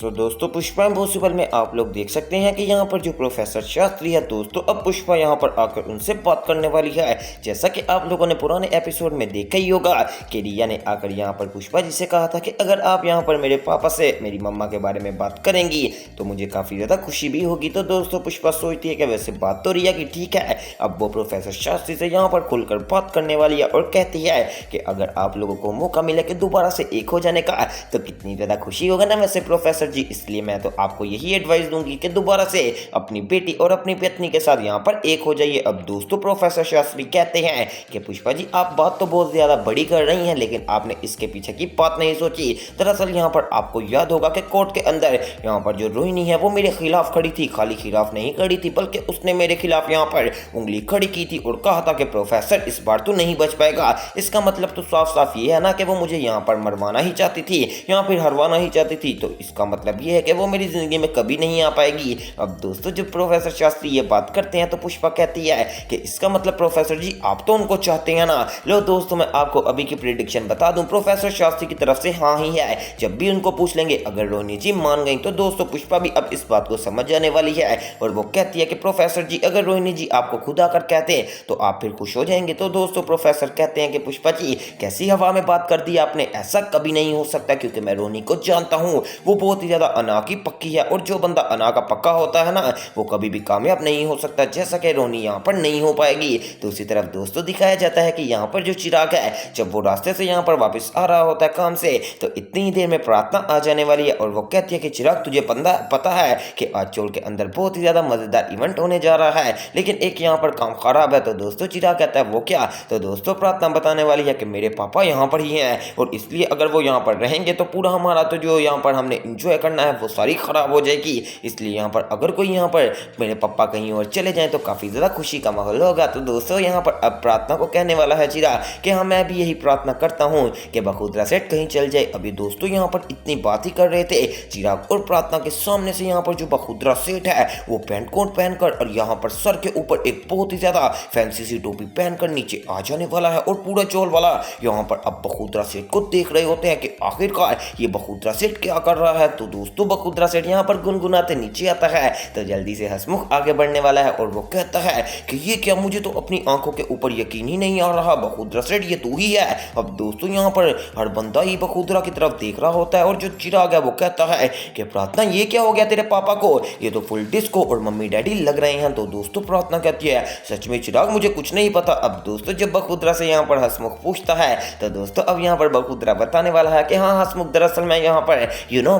दोस्तों पुष्पा इम्पॉसिबल में आप लोग देख सकते हैं कि यहाँ पर जो प्रोफेसर शास्त्री है दोस्तों, अब पुष्पा यहाँ पर आकर उनसे बात करने वाली है। जैसा कि आप लोगों ने पुराने एपिसोड में देखा ही होगा कि रिया ने आकर यहाँ पर पुष्पा जी से कहा था कि अगर आप यहाँ पर मेरे पापा से मेरी मम्मा के बारे में बात करेंगी तो मुझे काफ़ी ज़्यादा खुशी भी होगी। तो दोस्तों पुष्पा सोचती है कि वैसे बात तो रिया की ठीक है, अब वो प्रोफेसर शास्त्री से यहाँ पर खुलकर बात करने वाली है और कहती है कि अगर आप लोगों को मौका मिले कि दोबारा से एक हो जाने का तो कितनी ज़्यादा खुशी होगा ना वैसे प्रोफेसर जी। इसलिए मैं तो आपको यही एडवाइस दूंगी कि दोबारा से अपनी बेटी और अपनी पत्नी के साथ यहाँ पर एक हो जाइए। अब दोस्तों प्रोफेसर शास्त्री कहते हैं कि पुष्पा जी आप बात तो बहुत ज़्यादा बड़ी कर रही हैं, लेकिन आपने इसके पीछे की बात नहीं सोची। दरअसल यहाँ पर आपको याद होगा कि कोर्ट के अंदर यहाँ पर जो रोहिणी है वो मेरे खिलाफ खड़ी थी, खाली खिलाफ नहीं खड़ी थी बल्कि उसने मेरे खिलाफ यहाँ पर उंगली खड़ी की थी और कहा था कि प्रोफेसर इस बार तो नहीं बच पाएगा। इसका मतलब तो साफ साफ ये है ना कि वो मुझे यहाँ पर मरवाना ही चाहती थी या फिर हरवाना ही चाहती थी, तो इसका मतलब ये है कि वो मेरी ज़िंदगी में कभी नहीं आ पाएगी। अब दोस्तों जब प्रोफेसर शास्त्री ये बात करते हैं तो पुष्पा कहती है कि इसका मतलब प्रोफेसर जी आप तो उनको चाहते हैं ना। लो दोस्तों मैं आपको अभी की प्रेडिक्शन बता दूं, प्रोफेसर शास्त्री की तरफ से हाँ ही है। जब भी उनको पूछ लेंगे अगर रोहिणी जी मान गई तो दोस्तों पुष्पा भी अब इस बात को समझ जाने वाली है और वो कहती है कि प्रोफेसर जी अगर रोहिणी जी आपको खुद आकर कहते हैं तो आप फिर खुश हो जाएंगे। तो दोस्तों प्रोफेसर कहते हैं कि पुष्पा जी कैसी हवा में बात कर दी आपने, ऐसा कभी नहीं हो सकता क्योंकि मैं रोहिणी को जानता हूँ, वो बहुत ही ज़्यादा अना की पक्की है और जो बंदा अना का पक्का होता है ना वो कभी भी कामयाब नहीं हो सकता, जैसा कि रोहिणी यहाँ पर नहीं हो पाएगी। दूसरी तरफ दोस्तों दिखाया जाता है कि यहाँ पर जो चिराग है जब वो रास्ते से यहाँ पर वापस आ रहा होता है काम से तो इतनी ही देर में प्रार्थना आ जाने वाली है और वो कहती है कि चिराग तुझे पता है कि आज चोल के अंदर बहुत ही ज़्यादा मज़ेदार इवेंट होने जा रहा है, लेकिन एक यहाँ पर काम खराब है। तो दोस्तों चिराग कहता है वो क्या? तो दोस्तों प्रार्थना बताने वाली है कि मेरे पापा यहाँ पर ही हैं और इसलिए अगर वो यहाँ पर रहेंगे तो पूरा हमारा तो जो यहाँ पर हमने इंजॉय करना है वो सारी खराब हो जाएगी। इसलिए यहाँ पर अगर कोई यहाँ पर मेरे पापा कहीं और चले जाएं तो काफ़ी ज़्यादा खुशी का माहौल होगा। तो दोस्तों यहाँ पर अब प्रार्थना को कहने वाला है चिराग कि हाँ मैं भी यही प्रार्थना करता हूँ कि बखुदरा सेठ कहीं चल जाए। अभी दोस्तों यहाँ पर इतनी बात ही कर रहे थे चिराग और प्रार्थना के सामने से यहाँ पर जो बखुदरा सेठ है वो पैंट कोट पहनकर और यहाँ पर सर के ऊपर एक बहुत ही ज़्यादा फैंसी सी टोपी पहनकर नीचे आ जाने वाला है और पूरा चोल वाला यहाँ पर अब बखुदरा सेठ को देख रहे होते हैं कि आखिरकार ये बखुदरा सेठ क्या कर रहा है। तो दोस्तों बखुदरा सेठ यहाँ पर गुनगुनाते नीचे आता है तो जल्दी से हंसमुख आगे बढ़ने वाला है और वो कहता है कि ये क्या, मुझे तो अपनी आंखों के ऊपर यकीन ही नहीं आ रहा, बखुदरा सेठ ये तू ही है। अब दोस्तों यहाँ पर हर बंदा ही बखुदरा की तरफ देख रहा होता है और जो चिराग है वो कहता है कि प्रार्थना ये क्या हो गया तेरे पापा को, ये तो फुल डिस्को और मम्मी डैडी लग रहे हैं। तो दोस्तों प्रार्थना कहती है सच में चिराग मुझे कुछ नहीं पता। अब दोस्तों जब बखुदरा से यहाँ पर हंसमुख पूछता है तो दोस्तों अब यहाँ पर बखुदरा बताने वाला है कि हाँ हंसमुख दरअसल मैं यहाँ पर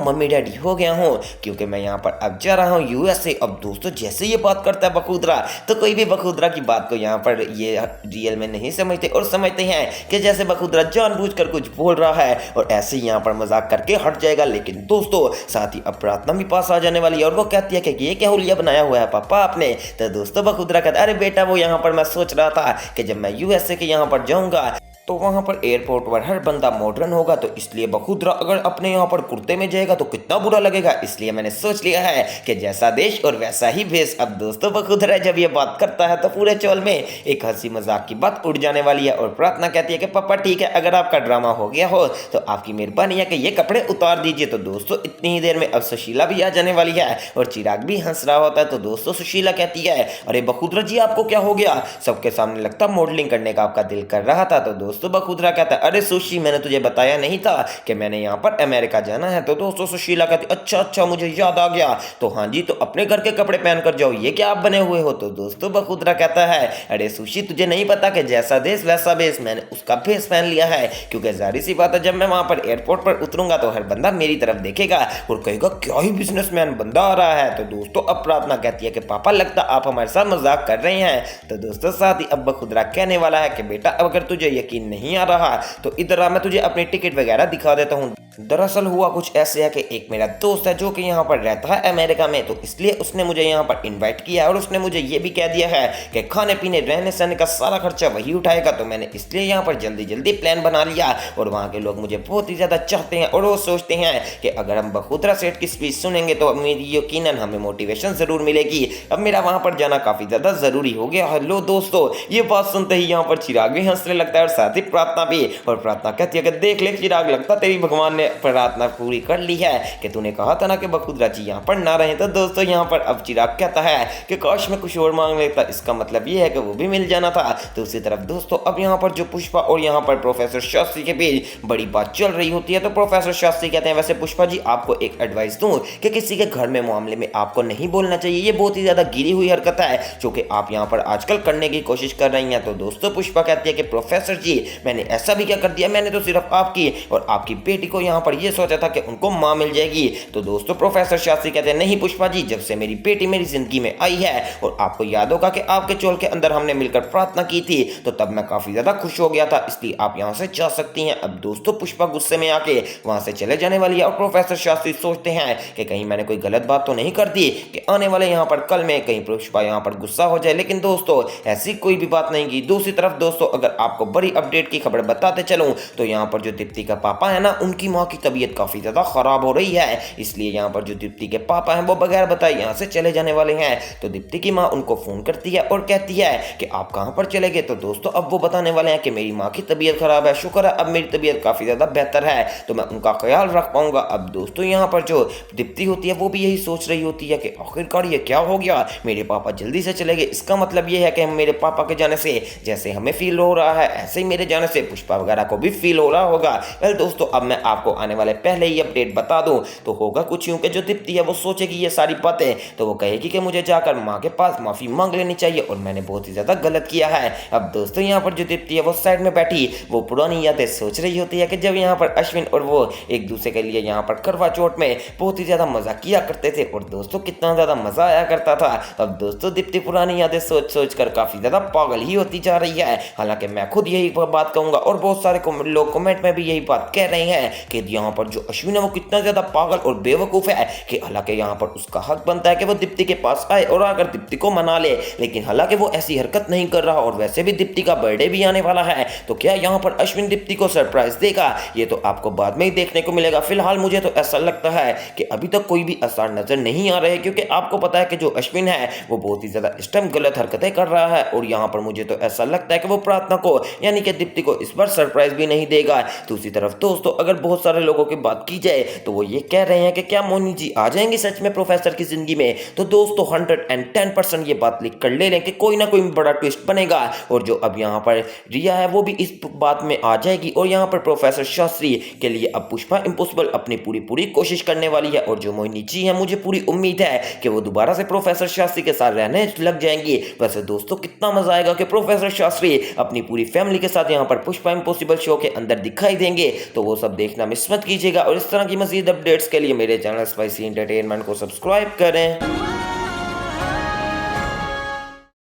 मम्मी डैडी हो गया हूँ क्योंकि मैं यहाँ पर अब जा रहा हूँ यूएसए। अब दोस्तों जैसे ये बात करता है बखुदरा तो कोई भी बखुदरा की बात को यहाँ पर ये रियल में नहीं समझते और समझते हैं कि जैसे बखुदरा जानबूझकर कुछ बोल रहा है और ऐसे ही यहाँ पर मजाक करके हट जाएगा। लेकिन दोस्तों साथ ही अब प्रार्थना भी पास आ जाने वाली है और वो कहती है कि ये क्या हुलिया बनाया हुआ है पापा आपने। तो दोस्तों बखुदरा कहता है अरे बेटा वो यहाँ पर मैं सोच रहा था कि जब मैं यूएसए के यहाँ पर जाऊँगा तो वहाँ पर एयरपोर्ट पर हर बंदा मॉडर्न होगा, तो इसलिए बखुदरा अगर अपने यहाँ पर कुर्ते में जाएगा तो कितना बुरा लगेगा, इसलिए मैंने सोच लिया है कि जैसा देश और वैसा ही भेष। अब दोस्तों बखुदरा जब ये बात करता है तो पूरे चौल में एक हंसी मजाक की बात उड़ जाने वाली है और प्रार्थना कहती है कि पापा ठीक है अगर आपका ड्रामा हो गया हो तो आपकी मेहरबानी है कि ये कपड़े उतार दीजिए। तो दोस्तों इतनी ही देर में अब सुशीला भी आ जाने वाली है और चिराग भी हंस रहा होता है। तो दोस्तों सुशीला कहती है अरे बखुदरा जी आपको क्या हो गया, सबके सामने लगता मॉडलिंग करने का आपका दिल कर रहा था। तो दोस्तों बखुदरा कहता है अरे सुशी मैंने तुझे बताया नहीं था कि मैंने यहाँ पर अमेरिका जाना है। तो दोस्तों सुशीला कहती अच्छा मुझे याद आ गया, तो हाँ जी तो अपने घर के कपड़े पहन कर जाओ, ये क्या आप बने हुए हो। तो दोस्तों बखुदरा कहता है अरे सुशी तुझे नहीं पता कि जैसा देश वैसा भेष, मैंने उसका भेष पहन लिया है क्योंकि जाहिर सी बात है जब मैं वहां पर एयरपोर्ट पर उतरूंगा तो हर बंदा मेरी तरफ देखेगा और कहेगा क्या ही बिजनेसमैन बंदा आ रहा है। तो दोस्तों अब प्रार्थना कहती है कि पापा लगता आप हमारे साथ मजाक कर रहे हैं। तो दोस्तों साथ ही अब बखुदरा कहने वाला है कि बेटा अगर तुझे यकीन नहीं आ रहा तो इधर आ मैं तुझे अपनी टिकट वगैरह दिखा देता हूँ। दरअसल हुआ कुछ ऐसे है कि एक मेरा दोस्त है जो कि यहाँ पर रहता है अमेरिका में, तो इसलिए उसने मुझे यहाँ पर इनवाइट किया और उसने मुझे ये भी कह दिया है कि खाने पीने रहने सहने का सारा खर्चा वही उठाएगा। तो मैंने इसलिए यहाँ पर जल्दी प्लान बना लिया और वहाँ के लोग मुझे बहुत ही ज़्यादा चाहते हैं और वो सोचते हैं कि अगर हम बखुदरा सेठ की स्पीच सुनेंगे तो मेरी यकीनन हमें मोटिवेशन ज़रूर मिलेगी। अब मेरा वहाँ पर जाना काफ़ी ज़्यादा ज़रूरी हो गया। हेलो दोस्तों ये बात सुनते ही यहाँ पर चिराग भी हंसने लगता है और साथ ही प्रार्थना भी। और प्रार्थना कहती है कि देख ले चिराग लगता तेरी भगवान ने प्रार्थना पूरी कर ली है कि तूने कहा था ना कि बखुदरा जी यहाँ पर ना रहे। तो दोस्तों यहाँ पर अब चिराग कहता है कि काश मैं कुछ और मांग लेता, इसका मतलब ये है कि वो भी मिल जाना था। तो उसी तरफ दोस्तों अब यहाँ पर जो पुष्पा और यहाँ पर प्रोफेसर शास्त्री के बीच बड़ी बात चल रही होती है। तो प्रोफेसर शास्त्री कहते हैं वैसे पुष्पा जी आपको एक एडवाइस दूं कि किसी के घर में मामले में आपको नहीं बोलना चाहिए, ये बहुत ही ज्यादा गिरी हुई हरकत है जो कि आप यहाँ पर आजकल करने की कोशिश कर रही हैं। तो दोस्तों पुष्पा कहती है कि प्रोफेसर जी मैंने ऐसा भी क्या कर दिया, मैंने तो सिर्फ आपकी और आपकी बेटी को यहाँ पर ये सोचा था कि उनको माँ मिल जाएगी। तो दोस्तों प्रोफेसर शास्त्री कहते हैं नहीं पुष्पा जी, जब से मेरी बेटी मेरी जिंदगी में आई है और आपको याद होगा कि आपके चोल के अंदर हमने मिलकर प्रार्थना की थी तो तब मैं काफी ज्यादा खुश हो गया था, इसलिए आप यहाँ से जा सकती हैं। अब दोस्तों पुष्पा गुस्से में आके वहां से चले जाने वाली है और प्रोफेसर शास्त्री सोचते हैं कि कहीं मैंने कोई गलत बात तो नहीं कर दी कि आने वाले यहाँ पर कल में कहीं पुष्पा यहाँ पर गुस्सा हो जाए। लेकिन दोस्तों ऐसी कोई भी बात नहीं की। दूसरी तरफ दोस्तों अगर आपको बड़ी अपडेट की खबर बताते चलूं तो यहाँ पर जो दीप्ति का पापा है ना, उनकी माँ की तबीयत काफी ज्यादा खराब हो रही है, इसलिए यहाँ पर जो दीप्ति के पापा हैं वो बगैर बताए यहाँ से चले जाने वाले हैं। तो दीप्ति की माँ उनको फोन करती है और कहती है कि आप कहाँ पर चले गए। तो दोस्तों अब वो बताने वाले हैं कि मेरी माँ की तबीयत खराब है, शुक्र है अब मेरी तबीयत काफी ज्यादा बेहतर है तो मैं उनका ख्याल रख पाऊंगा। अब दोस्तों यहाँ पर जो दीप्ति होती है वो भी यही सोच रही होती है कि आखिरकार ये क्या हो गया, मेरे पापा जल्दी से चले गए, इसका मतलब ये है कि मेरे पापा के जाने से जैसे हमें फील हो रहा है ऐसे ही मेरे जाने से पुष्पा वगैरह को भी फील हो रहा होगा। वेल दोस्तों अब मैं आपको आने वाले पहले ही अपडेट बता दूं तो होगा कुछ यूं कि जो दीप्ति है वो सोचेगी ये सारी बातें तो वो कहेगी कि मुझे जाकर माँ के पास माफी मांग लेनी चाहिए और मैंने बहुत ही ज्यादा गलत किया है। अब दोस्तों यहाँ पर जो दीप्ति है वो साइड में बैठी वो पुरानी यादें सोच रही होती है कि जब यहाँ पर अश्विन और वो एक दूसरे के लिए यहाँ पर करवा चौथ में बहुत ही ज्यादा मजा किया करते थे और दोस्तों कितना ज्यादा मजा आया करता था। अब दोस्तों दीप्ति पुरानी यादें सोच सोच कर काफी ज्यादा पागल ही होती जा रही है। हालांकि मैं खुद यही बात कहूंगा और बहुत सारे लोग कमेंट में भी यही बात कह रहे हैं कि यहाँ पर जो अश्विन है वो कितना ज्यादा पागल और बेवकूफ है कि हालांकि यहाँ पर उसका हक बनता है कि वो दीप्ति के पास आए और आकर दीप्ति को मना ले, लेकिन हालांकि वो ऐसी हरकत नहीं कर रहा और वैसे भी दीप्ति का बर्थडे भी आने वाला है तो क्या यहाँ पर अश्विन दीप्ति को सरप्राइज देगा ये तो आपको बाद में ही देखने को मिलेगा। फिलहाल मुझे तो ऐसा लगता है कि अभी तक कोई भी आसार नजर नहीं आ रहे क्योंकि आपको पता है कि जो अश्विन है वो बहुत ही ज्यादा इस टाइम गलत हरकतें कर रहा है और यहाँ पर मुझे तो ऐसा लगता है कि वो प्रार्थना को यानी कि दीप्ति को इस बार सरप्राइज भी नहीं देगा। दूसरी तरफ दोस्तों अगर बहुत सारे लोगों की बात की जाए तो वो ये कह रहे हैं कि क्या मोनी जी आ जाएंगे सच में प्रोफेसर की जिंदगी में। तो दोस्तों 110% ये बात लिख कर ले लें कि कोई ना कोई बड़ा ट्विस्ट बनेगा और जो अब यहाँ पर रिया है वो भी इस बात में आ जाएगी और यहाँ पर प्रोफेसर शास्त्री के लिए अब पुष्पा इम्पॉसिबल अपनी पूरी कोशिश करने वाली है और जो मोहिनी जी है मुझे पूरी उम्मीद है कि वो दोबारा से प्रोफेसर शास्त्री के साथ रहने लग जाएंगी। वैसे दोस्तों कितना मजा आएगा कि प्रोफेसर शास्त्री अपनी पूरी फैमिली के साथ यहाँ पर पुष्पा इम्पॉसिबल शो के अंदर दिखाई देंगे तो वो सब देखना मिस मत कीजिएगा और इस तरह की मजीद अपडेट्स के लिए मेरे चैनल स्पाइसी एंटरटेनमेंट को सब्सक्राइब करें।